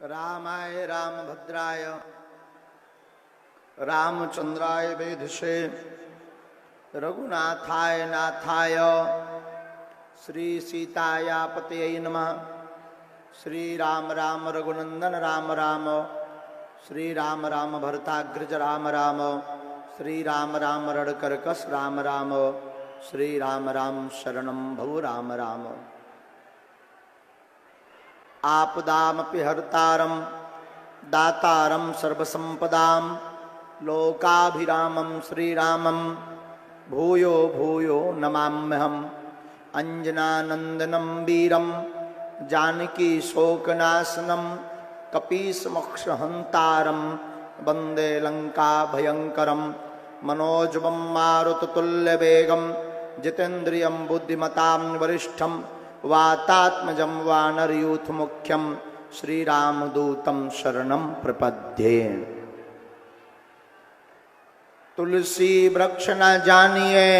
रामाय रामभद्राय रामचंद्राय वेधसे रघुनाथाय नाथाय श्री सीताया पतये नमः। श्री राम राम रघुनंदन राम राम, श्री राम राम भरताग्रज राम राम, श्री राम राम रणकरकस राम राम, श्री राम राम शरणं भव राम राम। आपदामपि हर्तारं दातारं सर्वसंपदां लोकाभिरामं श्रीरामं भूयो भूयो नमाम्यहम्। अंजनानंदनं वीरं जानकी शोकनाशनं कपीसमोक्षहंतारं वंदे लंका भयंकरं। मनोजवं मारुततुल्यवेगं जितेन्द्रियं बुद्धिमतां वरिष्ठं वातात्मजं वानरयूथ मुख्यं श्रीरामदूतं शरणं प्रपद्ये। तुलसी वृक्ष न जानिए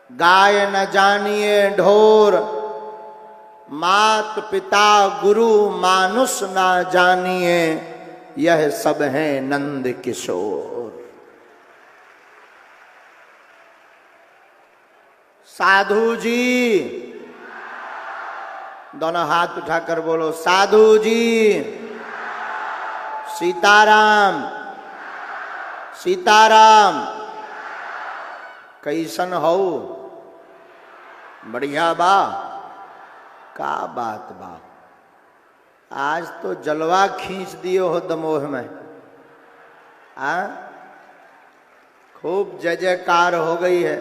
गाय न जानिए ढोर, मात पिता गुरु मानुष न जानिए यह सब है नंद किशोर। साधु जी दोनों हाथ उठाकर बोलो, साधु जी सीताराम सीताराम। कैसन हो? बढ़िया बा? का बात बा, आज तो जलवा खींच दियो हो दमोह में। खूब जय जयकार हो गई है,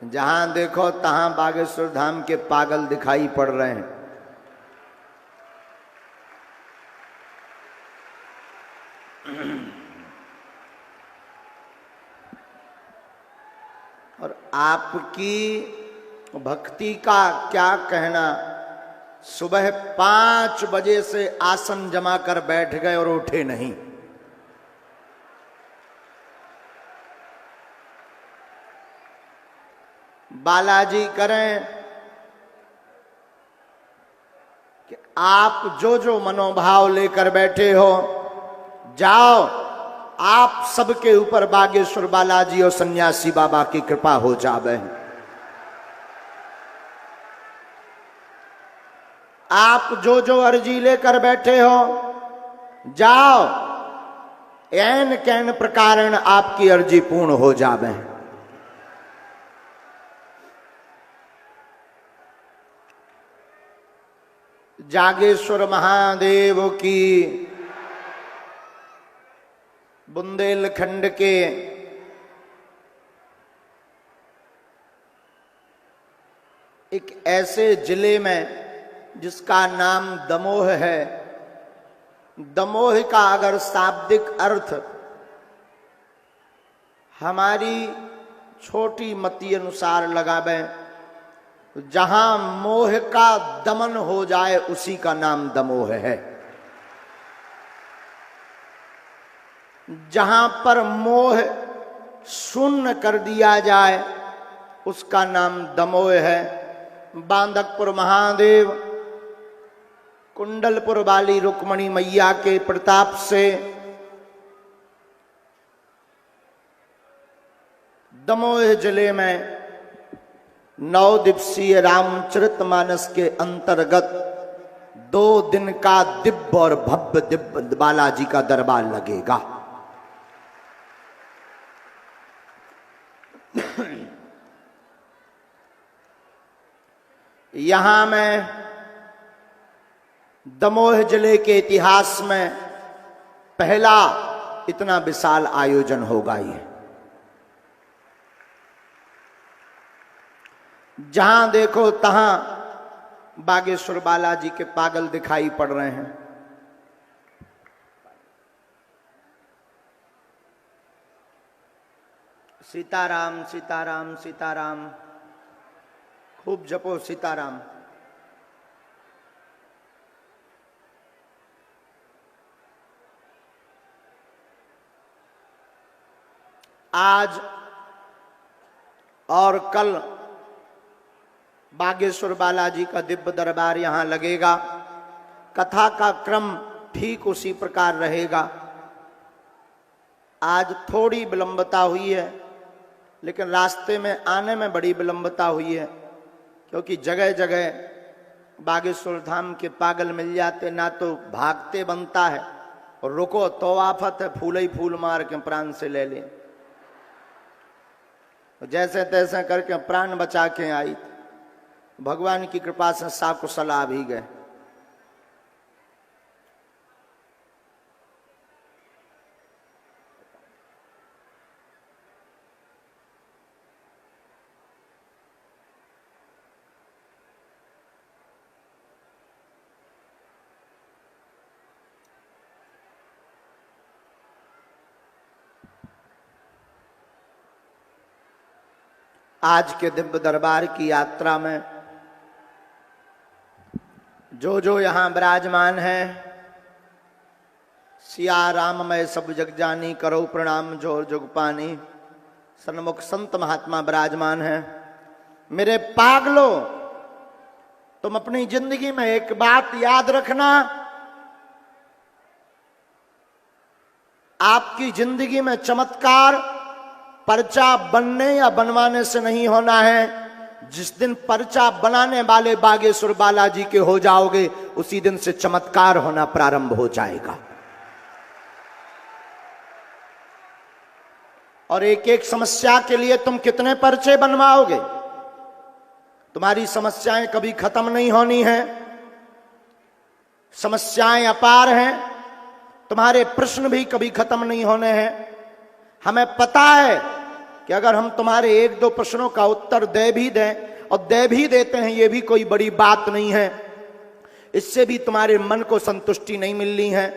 जहां देखो तहां बागेश्वर धाम के पागल दिखाई पड़ रहे हैं। और आपकी भक्ति का क्या कहना। सुबह 5 बजे से आसन जमा कर बैठ गए और उठे नहीं। बालाजी करें कि आप जो जो मनोभाव लेकर बैठे हो, जाओ आप सबके ऊपर बागेश्वर बालाजी और सन्यासी बाबा की कृपा हो जावे। आप जो जो अर्जी लेकर बैठे हो, जाओ ऐन कैन प्रकारण आपकी अर्जी पूर्ण हो जावे। जागेश्वर महादेव की। बुंदेलखंड के एक ऐसे जिले में जिसका नाम दमोह है, दमोह का अगर शाब्दिक अर्थ हमारी छोटी मति अनुसार लगावें, जहां मोह का दमन हो जाए उसी का नाम दमोह है। जहां पर मोह शून्य कर दिया जाए उसका नाम दमोह है। बांधकपुर महादेव कुंडलपुर वाली रुक्मणी मैया के प्रताप से दमोह जिले में 9 दिवसीय रामचरितमानस के अंतर्गत 2 दिन का दिव्य और भव्य दिव्य बालाजी का दरबार लगेगा। यहां मैं दमोह जिले के इतिहास में पहला इतना विशाल आयोजन होगा। ये जहां देखो तहां बागेश्वर बालाजी के पागल दिखाई पड़ रहे हैं। सीताराम सीताराम सीताराम, खूब जपो सीताराम। आज और कल बागेश्वर बालाजी का दिव्य दरबार यहां लगेगा। कथा का क्रम ठीक उसी प्रकार रहेगा। आज थोड़ी विलंबता हुई है, लेकिन रास्ते में आने में बड़ी विलंबता हुई है, क्योंकि जगह जगह बागेश्वर धाम के पागल मिल जाते, ना तो भागते बनता है और रुको तो आफत है, फूल ही फूल मार के प्राण से ले ले। जैसे तैसे करके प्राण बचा के आई, भगवान की कृपा से साकुशल आ भी गए। आज के दिव्य दरबार की यात्रा में जो जो यहाँ विराजमान है, सिया राम मैं सब जग जानी, करो प्रणाम जो जुग पानी, सन्मुख संत महात्मा विराजमान है। मेरे पागलो, तुम अपनी जिंदगी में एक बात याद रखना, आपकी जिंदगी में चमत्कार पर्चा बनने या बनवाने से नहीं होना है। जिस दिन पर्चा बनाने वाले बागेश्वर बालाजी के हो जाओगे, उसी दिन से चमत्कार होना प्रारंभ हो जाएगा। और एक एक समस्या के लिए तुम कितने पर्चे बनवाओगे? तुम्हारी समस्याएं कभी खत्म नहीं होनी है, समस्याएं अपार हैं, तुम्हारे प्रश्न भी कभी खत्म नहीं होने हैं। हमें पता है कि अगर हम तुम्हारे एक दो प्रश्नों का उत्तर दे भी दें, और दे भी देते हैं, ये भी कोई बड़ी बात नहीं है, इससे भी तुम्हारे मन को संतुष्टि नहीं मिलनी है।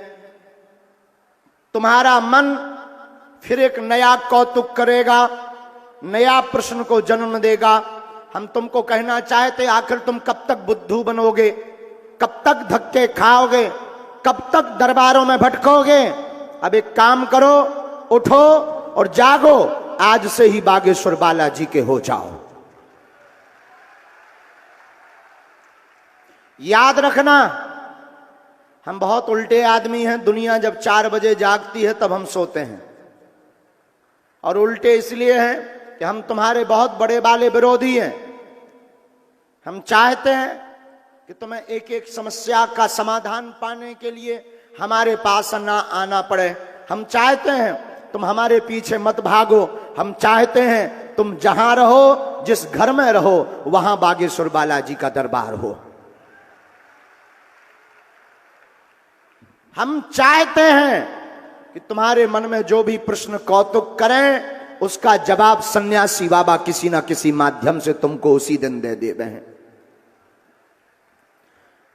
तुम्हारा मन फिर एक नया कौतुक करेगा, नया प्रश्न को जन्म देगा। हम तुमको कहना चाहते, आखिर तुम कब तक बुद्धू बनोगे, कब तक धक्के खाओगे, कब तक दरबारों में भटकोगे? अब एक काम करो, उठो और जागो, आज से ही बागेश्वर बालाजी के हो जाओ। याद रखना, हम बहुत उल्टे आदमी हैं। दुनिया जब 4 बजे जागती है तब हम सोते हैं, और उल्टे इसलिए हैं कि हम तुम्हारे बहुत बड़े वाले विरोधी हैं। हम चाहते हैं कि तुम्हें एक एक समस्या का समाधान पाने के लिए हमारे पास ना आना पड़े। हम चाहते हैं तुम हमारे पीछे मत भागो। हम चाहते हैं तुम जहां रहो, जिस घर में रहो, वहां बागेश्वर बालाजी का दरबार हो। हम चाहते हैं कि तुम्हारे मन में जो भी प्रश्न कौतुक करें, उसका जवाब सन्यासी बाबा किसी ना किसी माध्यम से तुमको उसी दिन दे देवे हैं।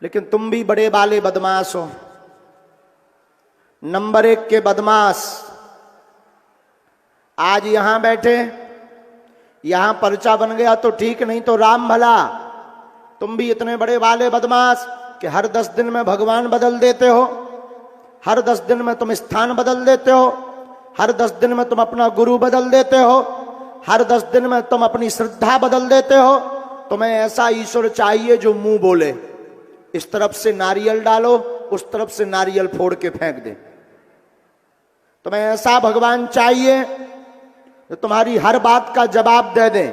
लेकिन तुम भी बड़े वाले बदमाश हो, नंबर 1 के बदमाश। आज यहां बैठे, यहां पर्चा बन गया तो ठीक, नहीं तो राम भला। तुम भी इतने बड़े वाले बदमाश कि हर 10 दिन में भगवान बदल देते हो, हर 10 दिन में तुम स्थान बदल देते हो, हर 10 दिन में तुम अपना गुरु बदल देते हो, हर 10 दिन में तुम अपनी श्रद्धा बदल देते हो। तुम्हें ऐसा ईश्वर चाहिए जो मुंह बोले, इस तरफ से नारियल डालो, उस तरफ से नारियल फोड़ के फेंक दे। तुम्हें ऐसा भगवान चाहिए जो तुम्हारी हर बात का जवाब दे दे।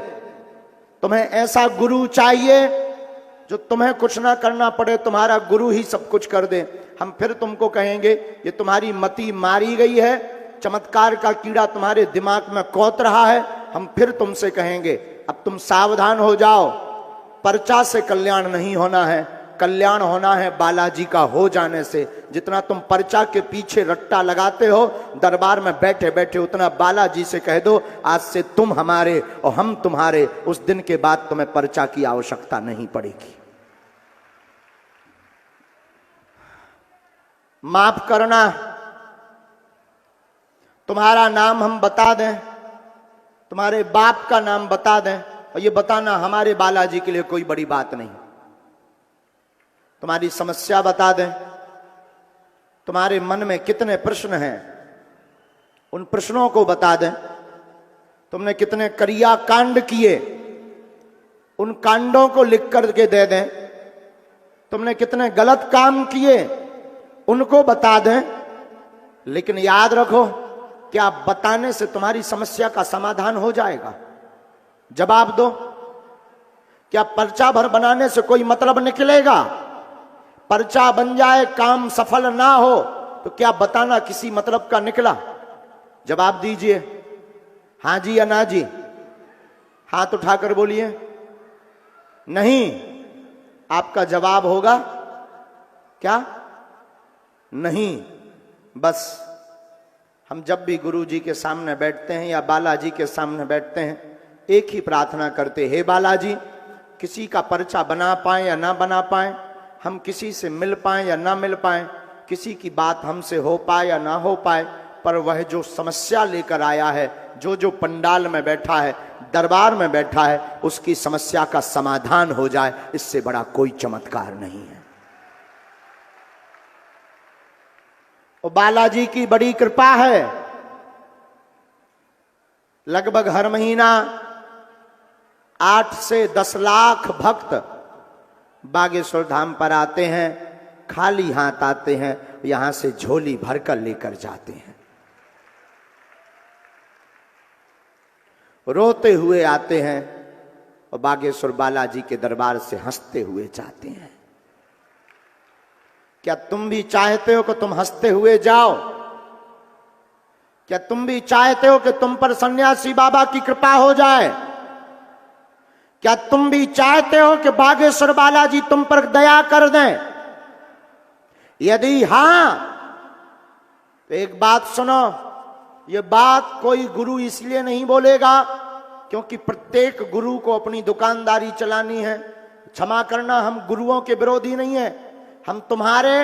तुम्हें ऐसा गुरु चाहिए जो तुम्हें कुछ ना करना पड़े, तुम्हारा गुरु ही सब कुछ कर दे। हम फिर तुमको कहेंगे ये तुम्हारी मति मारी गई है, चमत्कार का कीड़ा तुम्हारे दिमाग में कौत रहा है। हम फिर तुमसे कहेंगे अब तुम सावधान हो जाओ, पर्चा से कल्याण नहीं होना है, कल्याण होना है बालाजी का हो जाने से। जितना तुम पर्चा के पीछे रट्टा लगाते हो दरबार में बैठे बैठे, उतना बालाजी से कह दो आज से तुम हमारे और हम तुम्हारे। उस दिन के बाद तुम्हें पर्चा की आवश्यकता नहीं पड़ेगी। माफ करना, तुम्हारा नाम हम बता दें, तुम्हारे बाप का नाम बता दें, और ये बताना हमारे बालाजी के लिए कोई बड़ी बात नहीं। तुम्हारी समस्या बता दें, तुम्हारे मन में कितने प्रश्न हैं उन प्रश्नों को बता दें, तुमने कितने क्रिया कांड किए उन कांडों को लिख करके दे दें, तुमने कितने गलत काम किए उनको बता दें, लेकिन याद रखो कि आप बताने से तुम्हारी समस्या का समाधान हो जाएगा। जवाब दो, क्या पर्चा भर बनाने से कोई मतलब निकलेगा? पर्चा बन जाए, काम सफल ना हो तो क्या बताना किसी मतलब का निकला? जवाब दीजिए, हां जी या ना जी। हाथ उठाकर बोलिए। नहीं, आपका जवाब होगा क्या? नहीं। बस हम जब भी गुरु जी के सामने बैठते हैं या बालाजी के सामने बैठते हैं, एक ही प्रार्थना करते, हे बालाजी, किसी का पर्चा बना पाए या ना बना पाए, हम किसी से मिल पाए या ना मिल पाए, किसी की बात हमसे हो पाए या ना हो पाए, पर वह जो समस्या लेकर आया है, जो जो पंडाल में बैठा है, दरबार में बैठा है, उसकी समस्या का समाधान हो जाए, इससे बड़ा कोई चमत्कार नहीं है। और बालाजी की बड़ी कृपा है, लगभग हर महीना 8 से 10 लाख भक्त बागेश्वर धाम पर आते हैं, खाली हाथ आते हैं, यहां से झोली भरकर लेकर जाते हैं, रोते हुए आते हैं और बागेश्वर बालाजी के दरबार से हंसते हुए जाते हैं। क्या तुम भी चाहते हो कि तुम हंसते हुए जाओ? क्या तुम भी चाहते हो कि तुम पर सन्यासी बाबा की कृपा हो जाए? क्या तुम भी चाहते हो कि बागेश्वर बालाजी तुम पर दया कर दें? यदि हां तो एक बात सुनो, ये बात कोई गुरु इसलिए नहीं बोलेगा क्योंकि प्रत्येक गुरु को अपनी दुकानदारी चलानी है। क्षमा करना, हम गुरुओं के विरोधी नहीं है, हम तुम्हारे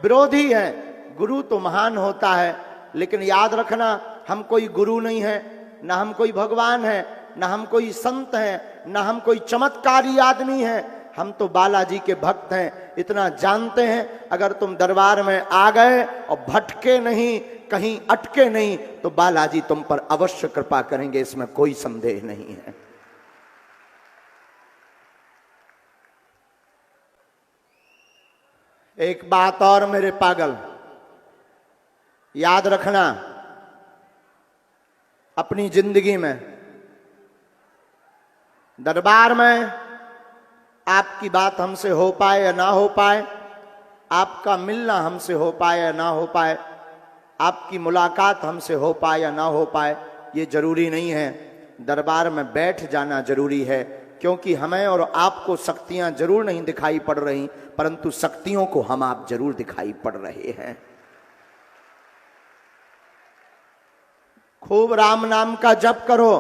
विरोधी हैं। गुरु तो महान होता है, लेकिन याद रखना, हम कोई गुरु नहीं है, ना हम कोई भगवान है, ना हम कोई संत हैं, ना हम कोई चमत्कारी आदमी हैं, हम तो बालाजी के भक्त हैं। इतना जानते हैं, अगर तुम दरबार में आ गए और भटके नहीं, कहीं अटके नहीं, तो बालाजी तुम पर अवश्य कृपा करेंगे, इसमें कोई संदेह नहीं है। एक बात और मेरे पागल, याद रखना, अपनी जिंदगी में दरबार में आपकी बात हमसे हो पाए या ना हो पाए, आपका मिलना हमसे हो पाए या ना हो पाए, आपकी मुलाकात हमसे हो पाए या ना हो पाए, ये जरूरी नहीं है। दरबार में बैठ जाना जरूरी है, क्योंकि हमें और आपको शक्तियां जरूर नहीं दिखाई पड़ रही, परंतु शक्तियों को हम आप जरूर दिखाई पड़ रहे हैं। खूब राम नाम का जप करो।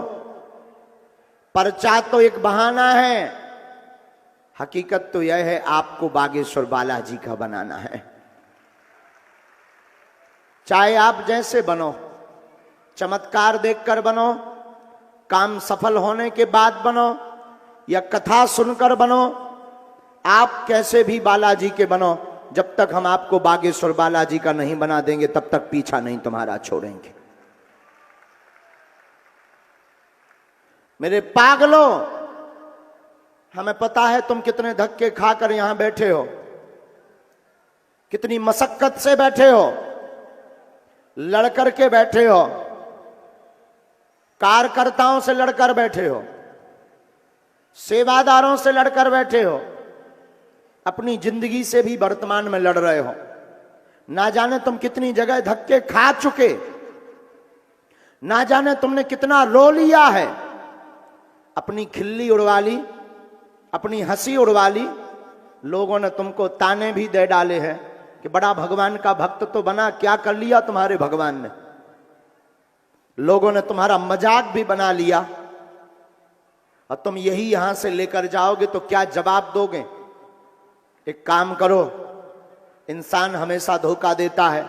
पर्चा तो एक बहाना है, हकीकत तो यह है आपको बागेश्वर बालाजी का बनाना है। चाहे आप जैसे बनो, चमत्कार देखकर बनो, काम सफल होने के बाद बनो, या कथा सुनकर बनो, आप कैसे भी बालाजी के बनो, जब तक हम आपको बागेश्वर बालाजी का नहीं बना देंगे, तब तक पीछा नहीं तुम्हारा छोड़ेंगे। मेरे पागलों, हमें पता है तुम कितने धक्के खाकर यहां बैठे हो, कितनी मशक्कत से बैठे हो, लड़कर के बैठे हो, कार्यकर्ताओं से लड़कर बैठे हो, सेवादारों से लड़कर बैठे हो, अपनी जिंदगी से भी वर्तमान में लड़ रहे हो। ना जाने तुम कितनी जगह धक्के खा चुके, ना जाने तुमने कितना रो लिया है, अपनी खिल्ली उड़वा ली, अपनी हंसी उड़वा ली। लोगों ने तुमको ताने भी दे डाले हैं कि बड़ा भगवान का भक्त तो बना, क्या कर लिया तुम्हारे भगवान ने। लोगों ने तुम्हारा मजाक भी बना लिया, और तुम यही यहां से लेकर जाओगे तो क्या जवाब दोगे? एक काम करो, इंसान हमेशा धोखा देता है,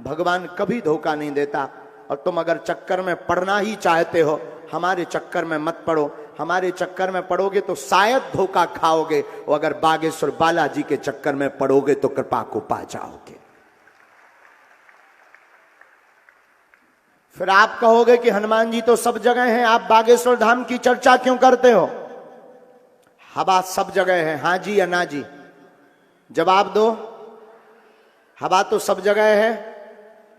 भगवान कभी धोखा नहीं देता। और तुम अगर चक्कर में पड़ना ही चाहते हो, हमारे चक्कर में मत पड़ो। हमारे चक्कर में पड़ोगे तो शायद धोखा खाओगे, और अगर बागेश्वर बालाजी के चक्कर में पड़ोगे तो कृपा को पा जाओगे। फिर आप कहोगे कि हनुमान जी तो सब जगह हैं, आप बागेश्वर धाम की चर्चा क्यों करते हो? हवा सब जगह है, हां जी या ना जी? जवाब दो। हवा तो सब जगह है,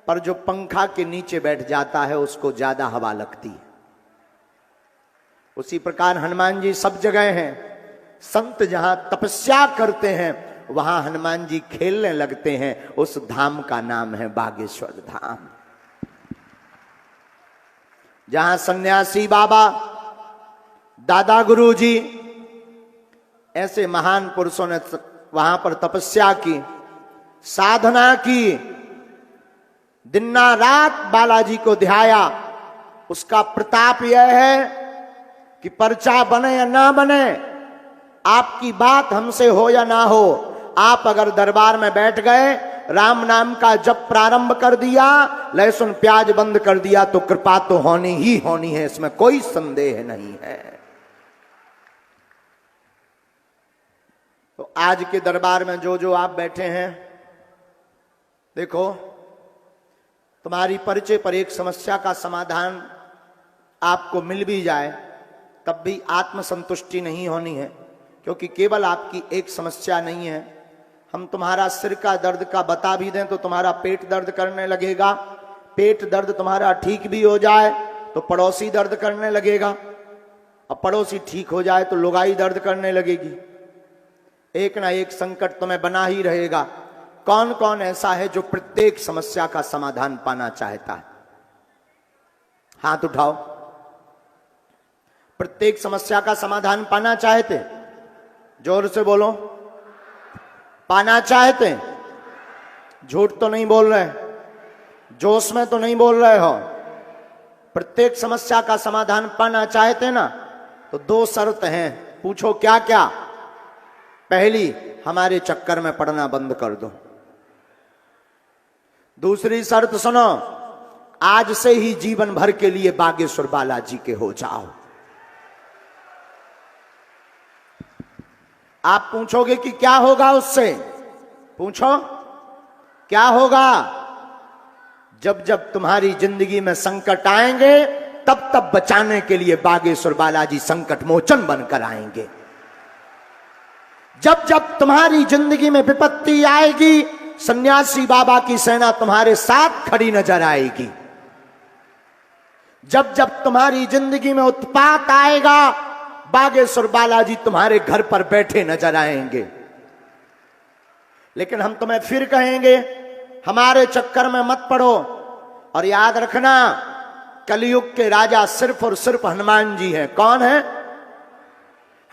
पर जो पंखा के नीचे बैठ जाता है उसको ज्यादा हवा लगती है। उसी प्रकार हनुमान जी सब जगह हैं। संत जहां तपस्या करते हैं वहां हनुमान जी खेलने लगते हैं। उस धाम का नाम है बागेश्वर धाम। जहां सन्यासी बाबा, दादा गुरु जी, ऐसे महान पुरुषों ने वहां पर तपस्या की, साधना की, दिन रात बालाजी को ध्याया। उसका प्रताप यह है कि पर्चा बने या ना बने, आपकी बात हमसे हो या ना हो, आप अगर दरबार में बैठ गए, राम नाम का जप प्रारंभ कर दिया, लहसुन प्याज बंद कर दिया, तो कृपा तो होनी ही होनी है, इसमें कोई संदेह नहीं है। तो आज के दरबार में जो जो आप बैठे हैं, देखो तुम्हारी परिचय पर एक समस्या का समाधान आपको मिल भी जाए तब भी आत्मसंतुष्टि नहीं होनी है, क्योंकि केवल आपकी एक समस्या नहीं है। हम तुम्हारा सिर का दर्द का बता भी दें तो तुम्हारा पेट दर्द करने लगेगा, पेट दर्द तुम्हारा ठीक भी हो जाए तो पड़ोसी दर्द करने लगेगा, और पड़ोसी ठीक हो जाए तो लुगाई दर्द करने लगेगी। एक ना एक संकट तुम्हें बना ही रहेगा। कौन कौन ऐसा है जो प्रत्येक समस्या का समाधान पाना चाहता है? हाथ उठाओ। प्रत्येक समस्या का समाधान पाना चाहते? जोर से बोलो। पाना चाहते? झूठ तो नहीं बोल रहे, जोश में तो नहीं बोल रहे हो? प्रत्येक समस्या का समाधान पाना चाहते ना? तो दो शर्त हैं, पूछो क्या क्या? पहली, हमारे चक्कर में पड़ना बंद कर दो। दूसरी शर्त सुनो, आज से ही जीवन भर के लिए बागेश्वर बालाजी के हो जाओ। आप पूछोगे कि क्या होगा उससे? पूछो क्या होगा? जब जब तुम्हारी जिंदगी में संकट आएंगे तब तब बचाने के लिए बागेश्वर बालाजी संकट मोचन बनकर आएंगे। जब जब तुम्हारी जिंदगी में विपत्ति आएगी, सन्यासी बाबा की सेना तुम्हारे साथ खड़ी नजर आएगी। जब जब तुम्हारी जिंदगी में उत्पात आएगा, बागेश्वर बालाजी तुम्हारे घर पर बैठे नजर आएंगे। लेकिन हम तुम्हें फिर कहेंगे, हमारे चक्कर में मत पड़ो। और याद रखना, कलयुग के राजा सिर्फ और सिर्फ हनुमान जी हैं। कौन है?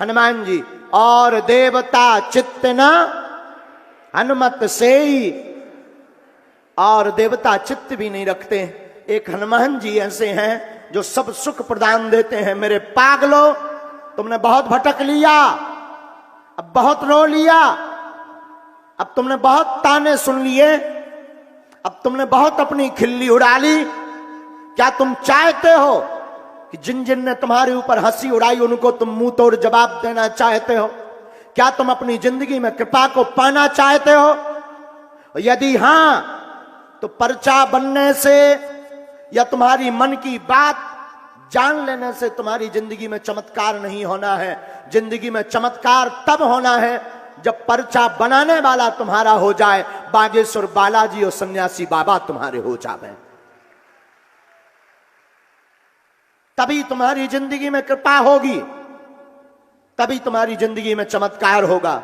हनुमान जी। और देवता चित्त न हनुमत सेई, और देवता चित्त भी नहीं रखते। एक हनुमान जी ऐसे हैं जो सब सुख प्रदान देते हैं। मेरे पागलो, तुमने बहुत भटक लिया, अब बहुत रो लिया, अब तुमने बहुत ताने सुन लिए, अब तुमने बहुत अपनी खिल्ली उड़ा ली। क्या तुम चाहते हो कि जिन जिन ने तुम्हारे ऊपर हंसी उड़ाई उनको तुम मुंह तोड़ जवाब देना चाहते हो? क्या तुम अपनी जिंदगी में कृपा को पाना चाहते हो? यदि हां, तो पर्चा बनने से या तुम्हारी मन की बात जान लेने से तुम्हारी जिंदगी में चमत्कार नहीं होना है। जिंदगी में चमत्कार तब होना है जब पर्चा बनाने वाला तुम्हारा हो जाए, बागेश्वर बालाजी और सन्यासी बाबा तुम्हारे हो जावे। तभी तुम्हारी जिंदगी में कृपा होगी, तभी तुम्हारी जिंदगी में चमत्कार होगा।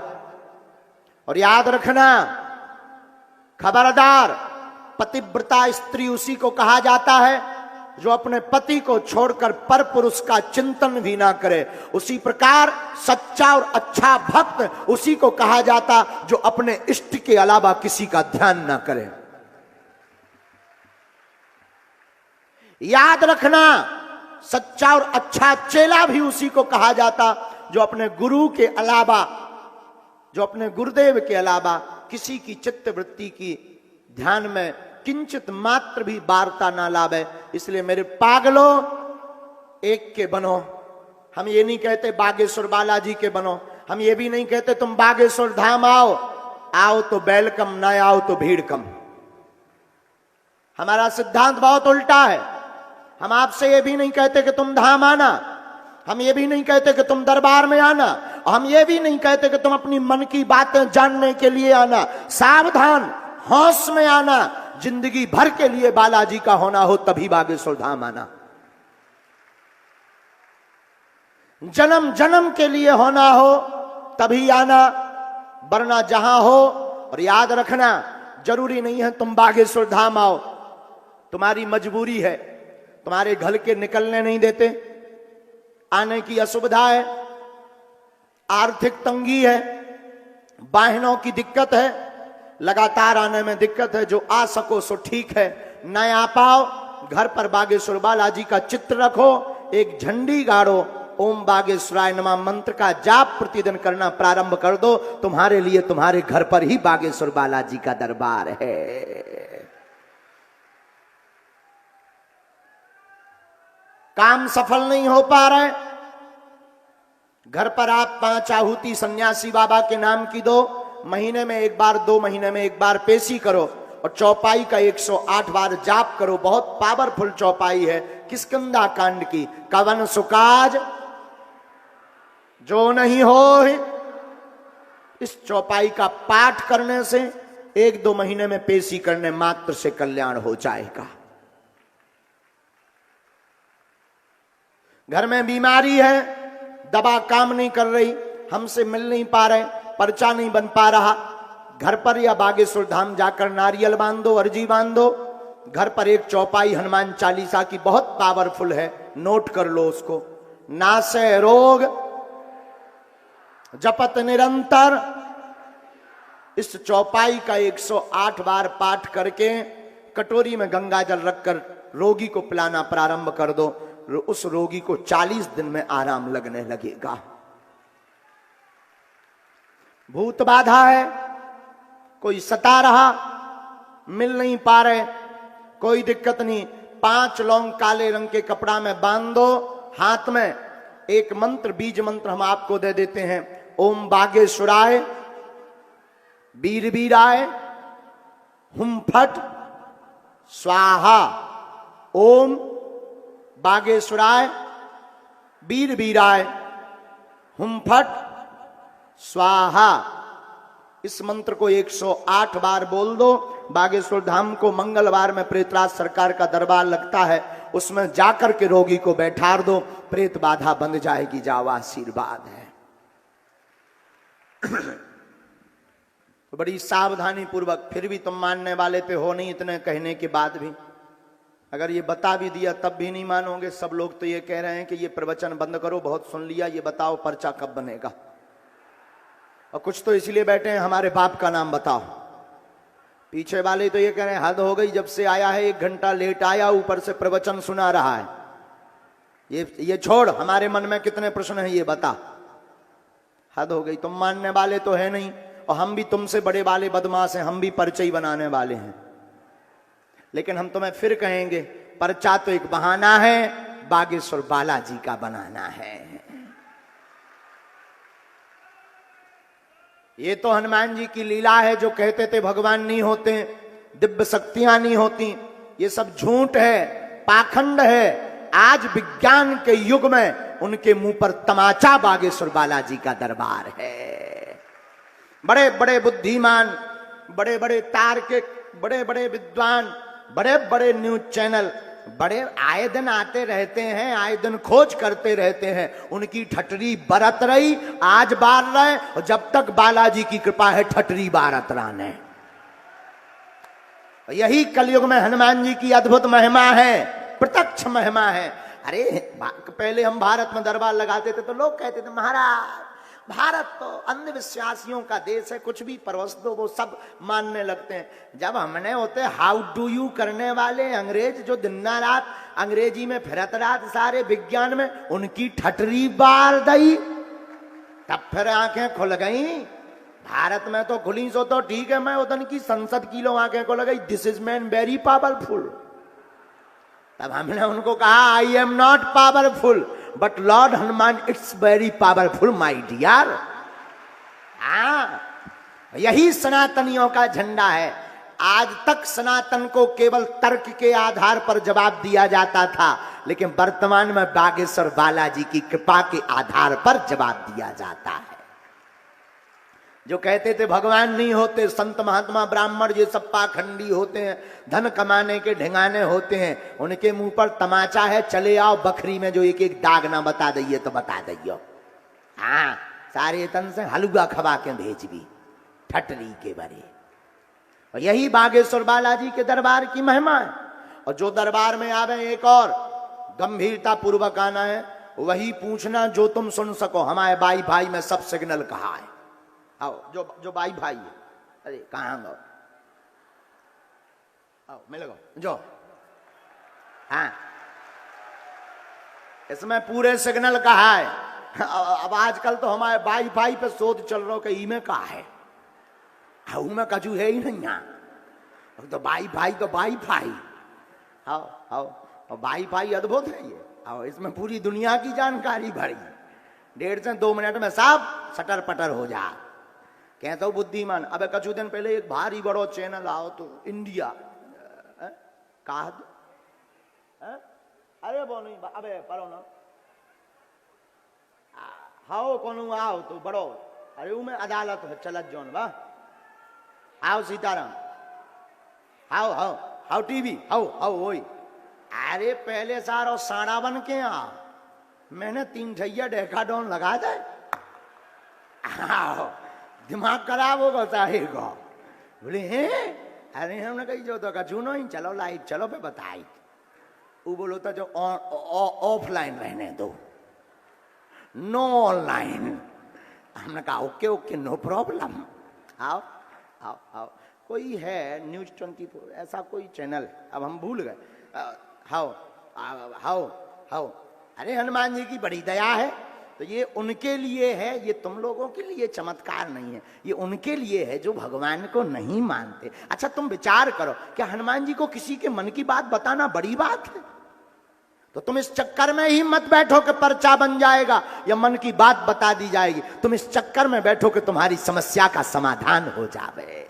और याद रखना, खबरदार, पतिव्रता स्त्री उसी को कहा जाता है जो अपने पति को छोड़कर पर पुरुष का चिंतन भी ना करे। उसी प्रकार सच्चा और अच्छा भक्त उसी को कहा जाता जो अपने इष्ट के अलावा किसी का ध्यान ना करे। याद रखना, सच्चा और अच्छा चेला भी उसी को कहा जाता जो अपने गुरु के अलावा, जो अपने गुरुदेव के अलावा किसी की चित्त वृत्ति की ध्यान में किंचित मात्र भी वार्ता ना लावे। इसलिए मेरे पागलो, एक के बनो। हम ये नहीं कहते बागेश्वर बालाजी के बनो, हम ये भी नहीं कहते तुम बागेश्वर धाम आओ, आओ तो वेलकम, ना आओ तो भीड़ कम। हमारा सिद्धांत बहुत उल्टा है। हम आपसे ये भी नहीं कहते कि तुम धाम आना, हम ये भी नहीं कहते कि तुम दरबार में आना, हम ये भी नहीं कहते कि तुम अपनी मन की बातें जानने के लिए आना। सावधान, होश में आना। जिंदगी भर के लिए बालाजी का होना हो तभी बागेश्वर धाम आना। जन्म जन्म के लिए होना हो तभी आना, वरना जहां हो। और याद रखना, जरूरी नहीं है तुम बागेश्वर धाम आओ, तुम्हारी मजबूरी है, तुम्हारे घर के निकलने नहीं देते, आने की असुविधा है, आर्थिक तंगी है, वाहनों की दिक्कत है, लगातार आने में दिक्कत है। जो आ सको सो ठीक है, न आ पाओ, घर पर बागेश्वर बालाजी का चित्र रखो, एक झंडी गाड़ो, ओम बागेश्वराय नमः मंत्र का जाप प्रतिदिन करना प्रारंभ कर दो। तुम्हारे लिए तुम्हारे घर पर ही बागेश्वर बालाजी का दरबार है। काम सफल नहीं हो पा रहे, घर पर आप 5 आहुति सन्यासी बाबा के नाम की दो, महीने में एक बार, 2 महीने में एक बार पेशी करो और चौपाई का 108 बार जाप करो। बहुत पावरफुल चौपाई है किष्किंधा कांड की। कवन सुकाज जो नहीं हो, इस चौपाई का पाठ करने से 1-2 महीने में पेशी करने मात्र से कल्याण हो जाएगा। घर में बीमारी है, दवा काम नहीं कर रही, हमसे मिल नहीं पा रहे, पर्चा नहीं बन पा रहा, घर पर या बागेश्वर धाम जाकर नारियल बांधो, अर्जी बांधो। घर पर एक चौपाई हनुमान चालीसा की बहुत पावरफुल है, नोट कर लो उसको। नासे रोग जपत निरंतर, इस चौपाई का 108 बार पाठ करके कटोरी में गंगा जल रखकर रोगी को पिलाना प्रारंभ कर दो। उस रोगी को 40 दिन में आराम लगने लगेगा। भूत बाधा है, कोई सता रहा, मिल नहीं पा रहे, कोई दिक्कत नहीं, 5 लौंग काले रंग के कपड़ा में बांध दो, हाथ में एक मंत्र, बीज मंत्र हम आपको दे देते हैं। ओम बागेश्वराय वीर वीराय हुम फट स्वाहा। ओम बागेश्वराय वीर वीराय हुम फट स्वाहा। इस मंत्र को 108 बार बोल दो। बागेश्वर धाम को मंगलवार में प्रेतराज सरकार का दरबार लगता है, उसमें जाकर के रोगी को बैठा दो, प्रेत बाधा बंद जाएगी। जाओ, आशीर्वाद है। तो बड़ी सावधानी पूर्वक, फिर भी तुम मानने वाले पे हो नहीं, इतने कहने के बाद भी अगर ये बता भी दिया तब भी नहीं मानोगे। सब लोग तो ये कह रहे हैं कि ये प्रवचन बंद करो, बहुत सुन लिया, ये बताओ पर्चा कब बनेगा। और कुछ तो इसलिए बैठे हैं हमारे बाप का नाम बताओ। पीछे वाले तो ये कह रहे हैं हद हो गई, जब से आया है 1 घंटा लेट आया, ऊपर से प्रवचन सुना रहा है। ये छोड़, हमारे मन में कितने प्रश्न हैं ये बता। हद हो गई, तुम मानने वाले तो है नहीं, और हम भी तुमसे बड़े वाले बदमाश हैं, हम भी पर्चे ही बनाने वाले हैं। लेकिन हम तुम्हें फिर कहेंगे, पर्चा तो एक बहाना है, बागेश्वर बालाजी का बनाना है। ये तो हनुमान जी की लीला है, जो कहते थे भगवान नहीं होते, दिव्य शक्तियां नहीं होती। ये सब झूठ है, पाखंड है। आज विज्ञान के युग में उनके मुंह पर तमाचा बागेश्वर बालाजी का दरबार है। बड़े बड़े बुद्धिमान, बड़े बड़े तार्किक, बड़े बड़े विद्वान, बड़े बड़े न्यूज चैनल, बड़े आए दिन आते रहते हैं, आए दिन खोज करते रहते हैं। उनकी ठटरी बरत रही, आज बार रहे, और जब तक बालाजी की कृपा है ठटरी बारत रहने। यही कलयुग में हनुमान जी की अद्भुत महिमा है, प्रत्यक्ष महिमा है। अरे पहले हम भारत में दरबार लगाते थे तो लोग कहते थे महाराज भारत तो अंधविश्वासियों का देश है, कुछ भी परवश दो वो सब मानने लगते हैं। जब हमने होते हाउ डू यू करने वाले अंग्रेज, जो दिन रात अंग्रेजी में फिरत रात सारे विज्ञान में, उनकी ठटरी बार दई, तब फिर आंखें खुल गई। भारत में तो खुली सो तो ठीक है, मैं उधर की संसद की लो आंखें खुल गई, this is man very powerful. तब हमने उनको कहा I am not powerful but lord Hanuman it's very powerful my dear. हाँ, यही सनातनियों का झंडा है। आज तक सनातन को केवल तर्क के आधार पर जवाब दिया जाता था, लेकिन वर्तमान में बागेश्वर बालाजी की कृपा के आधार पर जवाब दिया जाता है। जो कहते थे भगवान नहीं होते, संत महात्मा ब्राह्मण ये सब पाखंडी होते हैं, धन कमाने के ढिंगाने होते हैं, उनके मुंह पर तमाचा है, चले आओ बखरी में जो एक एक दाग ना बता दइए तो बता दइयो। हाँ, सारे तन से हलवा खवा के भेज भी ठटरी के बरे। और यही बागेश्वर बालाजी के दरबार की महिमा है। और जो दरबार में आवे एक और गंभीरता पूर्वक आना है, वही पूछना जो तुम सुन सको। हमारे बाई भाई में सब सिग्नल कहाँ है? आओ, जो बाई भाई है, अरे कहाँ गो? आओ मिल गो जो। हाँ, इसमें पूरे सिग्नल कहा है। अब आजकल तो हमारे बाई भाई पे शोध चल रहा कि इमे कहा है, में कजू है ही नहीं यहाँ। तो बाई भाई तो बाई भाई। आओ आओ, और बाई भाई अद्भुत है ये। आओ, इसमें पूरी दुनिया की जानकारी भरी, 1.5 से 2 मिनट में सब सटर पटर हो जा। कहता हूँ बुद्धिमान। अबे कछु दिन पहले एक भारी बड़ो चैनल आओ तो इंडिया कहा, अरे बोलो अबे पढ़ो ना, हाओ कोनो आओ तो बड़ो, अरे वो में अदालत है चलत जोन बा, आओ सीताराम, हाओ हाओ हाओ टीवी, हाओ हाओ वही। अरे पहले सारो साड़ा बन के आ, मैंने 3 ठैया डेकाडोन लगा दे। आओ, दिमाग खराब होगा साहे को। बोले हैं, अरे हमने कही जो तो कचू नहीं, चलो लाइट चलो पे बताई। वो बोलो तो जो ऑफलाइन रहने दो, नो ऑनलाइन। हमने कहा ओके ओके नो प्रॉब्लम। आओ आओ आओ, कोई है न्यूज 24 ऐसा कोई चैनल, अब हम भूल गए। हाओ हाओ हाओ, अरे हनुमान जी की बड़ी दया है। तो ये उनके लिए है, ये तुम लोगों के लिए चमत्कार नहीं है, ये उनके लिए है जो भगवान को नहीं मानते। अच्छा तुम विचार करो, क्या हनुमान जी को किसी के मन की बात बताना बड़ी बात है? तो तुम इस चक्कर में ही मत बैठो कि पर्चा बन जाएगा या मन की बात बता दी जाएगी। तुम इस चक्कर में बैठो कि तुम्हारी समस्या का समाधान हो जावे।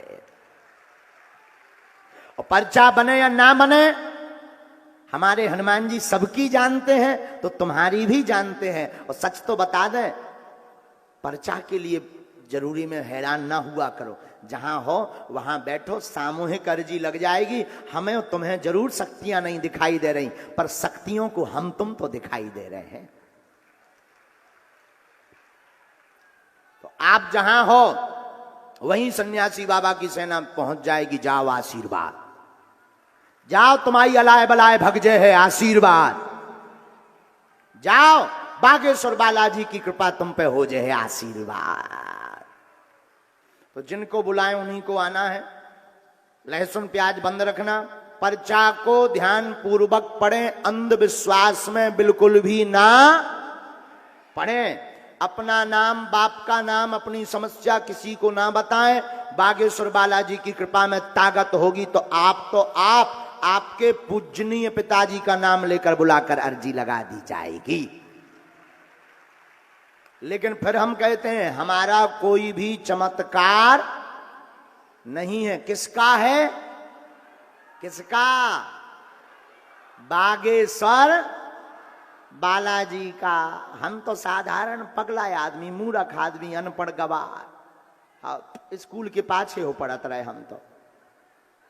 और पर्चा बने या ना बने, हमारे हनुमान जी सबकी जानते हैं तो तुम्हारी भी जानते हैं। और सच तो बता दें, पर्चा के लिए जरूरी में हैरान ना हुआ करो। जहां हो वहां बैठो, सामूहिक अर्जी लग जाएगी। हमें और तुम्हें जरूर शक्तियां नहीं दिखाई दे रही, पर शक्तियों को हम तुम तो दिखाई दे रहे हैं। तो आप जहां हो वहीं सन्यासी बाबा की सेना पहुंच जाएगी। जाओ आशीर्वाद, जाओ तुम्हारी अलाय बलाय भगजे है आशीर्वाद। जाओ बागेश्वर बालाजी की कृपा तुम पे हो जाए आशीर्वाद। तो जिनको बुलाए उन्हीं को आना है। लहसुन प्याज बंद रखना, पर्चा को ध्यान पूर्वक पढ़ें, अंधविश्वास में बिल्कुल भी ना पढ़ें। अपना नाम, बाप का नाम, अपनी समस्या किसी को ना बताएं। बागेश्वर बालाजी की कृपा में ताकत होगी तो आप आपके पूजनीय पिताजी का नाम लेकर बुलाकर अर्जी लगा दी जाएगी। लेकिन फिर हम कहते हैं हमारा कोई भी चमत्कार नहीं है। किसका है? किसका? बागेश्वर बालाजी का। हम तो साधारण पगला आदमी, मूर्ख आदमी, अनपढ़ गवार, स्कूल के पाछे हो पड़त रहे हम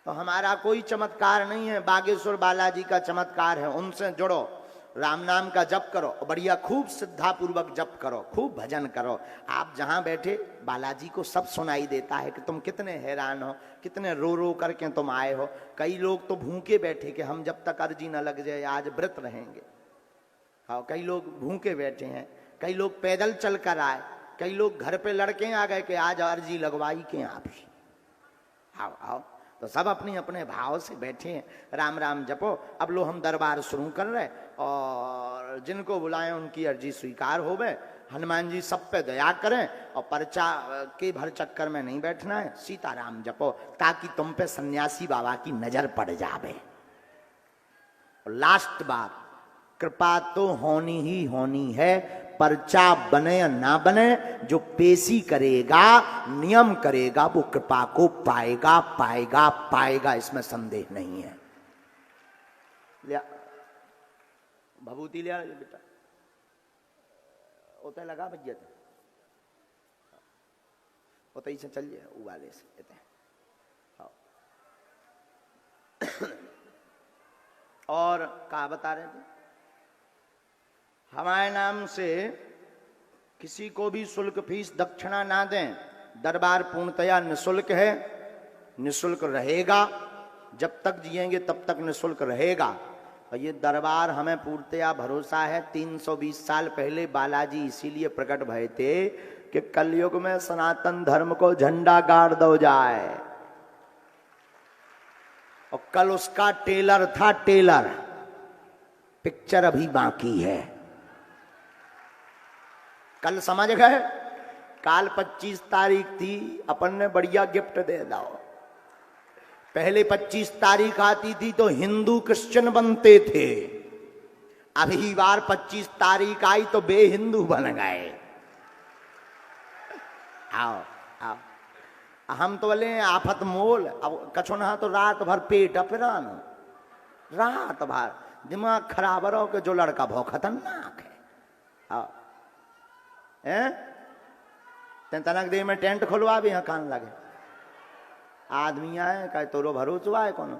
तो हमारा कोई चमत्कार नहीं है। बागेश्वर बालाजी का चमत्कार है। उनसे जुड़ो, राम नाम का जप करो, बढ़िया खूब श्रद्धा पूर्वक जप करो, खूब भजन करो। आप जहां बैठे बालाजी को सब सुनाई देता है कि तुम कितने हैरान हो, कितने रो रो करके तुम आए हो। कई लोग तो भूखे बैठे कि हम जब तक अर्जी न लग जाए आज व्रत रहेंगे। हाँ, कई लोग भूखे बैठे हैं, कई लोग पैदल चल कर आए, कई लोग घर पे लड़के आ गए कि आज अर्जी लगवाई के आप। आओ आओ, तो सब अपने अपने भाव से बैठे हैं। राम राम जपो। अब लो हम दरबार शुरू कर रहे और जिनको बुलाएं उनकी अर्जी स्वीकार होवे। हनुमान जी सब पे दया करें और पर्चा के भर चक्कर में नहीं बैठना है। सीताराम जपो ताकि तुम पे सन्यासी बाबा की नजर पड़ जावे। और लास्ट बात, कृपा तो होनी ही होनी है। पर्चा बने या ना बने, जो पेशी करेगा, नियम करेगा, वो कृपा को पाएगा पाएगा पाएगा, इसमें संदेह नहीं है। भभूति ले आ बेटा, उते लगा भैया उते ही से चल जाए उबाले से कहते हैं। और कहा बता रहे थे, हमारे नाम से किसी को भी शुल्क फीस दक्षिणा ना दें। दरबार पूर्णतया निशुल्क है, निशुल्क रहेगा, जब तक जिएंगे तब तक निशुल्क रहेगा। और ये दरबार हमें पूर्णतया भरोसा है, 320 साल पहले बालाजी इसीलिए प्रकट भय थे कि कलयुग में सनातन धर्म को झंडा गाड़ दो जाए। और कल उसका टेलर था, टेलर, पिक्चर अभी बाकी है। कल समझ गए, काल 25 तारीख थी, अपन ने बढ़िया गिफ्ट दे दो। पहले 25 तारीख आती थी तो हिंदू क्रिश्चियन बनते थे, अभी बार 25 तारीख आई तो बेहिंदू बन गए। आओ आओ, हम तो बोले आफत मोल, अब कछो ना तो रात भर पेट अपरान, रात भर दिमाग खराब रहो कि जो लड़का बहुत खतरनाक है। आओ तनक देर में टेंट खुलवा भी यहाँ कान लगे, आदमी आए कहे तोरो भरोसा है कौन,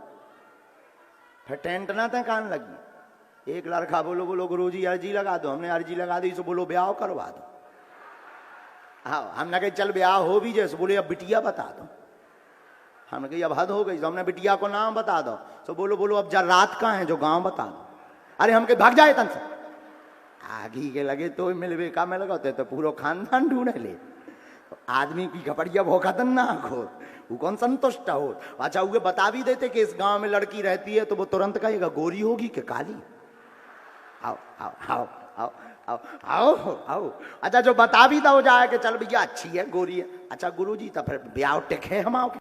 फिर टेंट ना थे कान लगी। एक लड़का बोलो बोलो गुरुजी अर्जी लगा दो, हमने अर्जी लगा दी, सो बोलो ब्याह करवा दो। हाँ, हमने कही चल ब्याह हो भी जैसे, बोले अब बिटिया बता दो। हमने कही अब हद हो गई, तो हमने बिटिया को नाम बता दो, तो बोलो बोलो अब जा रात कहाँ है जो गांव बता दो। अरे हम कहीं भाग जाए तन से, आगी के लगे तो मिलवे का में लगाते तो पूरा खानदान ढूंढे ले। तो आदमी की खपड़िया बहुत खतरनाक हो, वो कौन संतुष्ट हो। अच्छा वो बता भी देते कि इस गांव में लड़की रहती है, तो वो तुरंत कहेगा गोरी होगी कि काली। आओ आओ आओ आओ आओ आओ आओ। अच्छा जो बता भी दो जाए कि चल भैया अच्छी है, गोरी है। अच्छा गुरुजी तो फिर ब्याह टिके हम आओ।